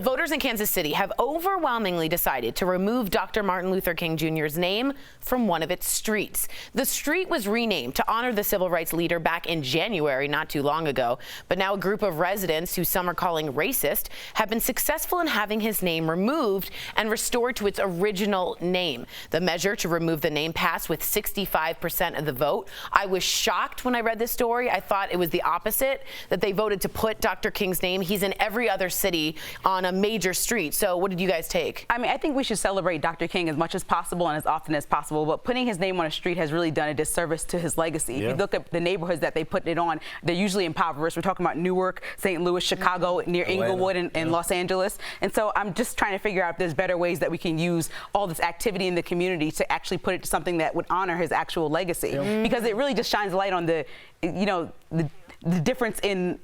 Voters in Kansas City have overwhelmingly decided to remove Dr. Martin Luther King Jr.'s name from one of its streets. The street was renamed to honor the civil rights leader back in January, not too long ago. But now a group of residents, who some are calling racist, have been successful in having his name removed and restored to its original name. The measure to remove the name passed with 65% of the vote. I was shocked when I read this story. I thought it was the opposite, that they voted to put Dr. King's name. He's in every other city on a major street. So what did you guys take? I mean, I think we should celebrate Dr. King as much as possible and as often as possible, but putting his name on a street has really done a disservice to his legacy. If you look at the neighborhoods that they put it on, they're usually impoverished. We're talking about Newark, St. Louis, Chicago, near Inglewood and Los Angeles. And so I'm just trying to figure out if there's better ways that we can use all this activity in the community to actually put it to something that would honor his actual legacy. Because it really just shines light on the, the difference in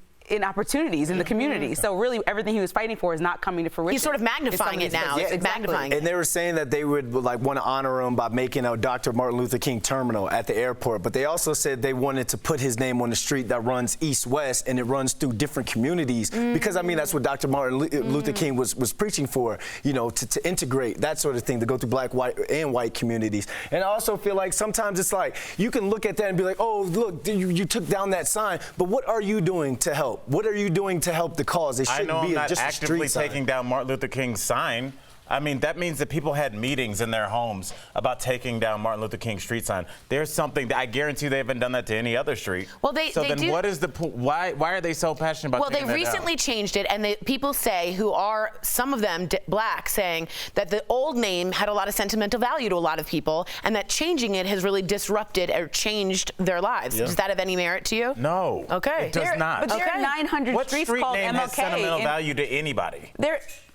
opportunities in the community. So really everything he was fighting for is not coming to fruition. He's sort of magnifying it now. Yeah, it's magnifying it. And they were saying that they would want to honor him by making a Dr. Martin Luther King terminal at the airport. But they also said they wanted to put his name on the street that runs east-west, and it runs through different communities. Because, I mean, that's what Dr. Martin Luther King was preaching for, to integrate, that sort of thing, to go through black, white, and white communities. And I also feel like sometimes it's like, you can look at that and be like, oh, look, you took down that sign, but what are you doing to help? What are you doing to help the cause? It shouldn't I know be I'm not just actively a street taking sign. down Martin Luther King's sign. I mean, that means that people had meetings in their homes about taking down Martin Luther King street sign. There's something that I guarantee they haven't done that to any other street. Well, so then what is the why are they so passionate about taking that down? Well, they recently changed it, and people say, who are some of them black, saying that the old name had a lot of sentimental value to a lot of people, and that changing it has really disrupted or changed their lives. Does that have any merit to you? No. Okay. It does not. But there are 900 what streets street called name MLK. has sentimental value to anybody?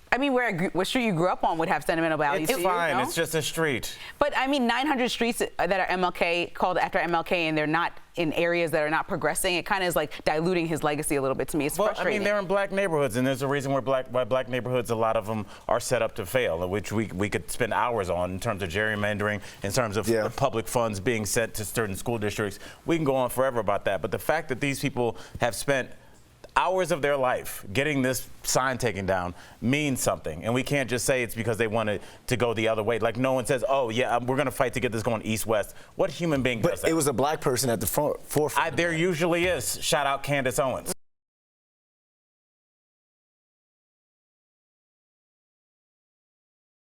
I mean, what street you grew up on would have sentimental value to you. It's fine. No? It's just a street. But I mean, 900 streets that are MLK, called after MLK, and they're not in areas that are not progressing. It kind of is like diluting his legacy a little bit to me. It's frustrating. I mean, they're in black neighborhoods, and there's a reason why black neighborhoods, a lot of them are set up to fail, which we could spend hours on in terms of gerrymandering, in terms of public funds being sent to certain school districts. We can go on forever about that. But the fact that these people have spent hours of their life getting this sign taken down means something, and we can't just say it's because they wanted to go the other way. Like, no one says, oh yeah, we're going to fight to get this going east-west. What human being does that? But it was a black person at the forefront. There usually is. Shout out Candace Owens.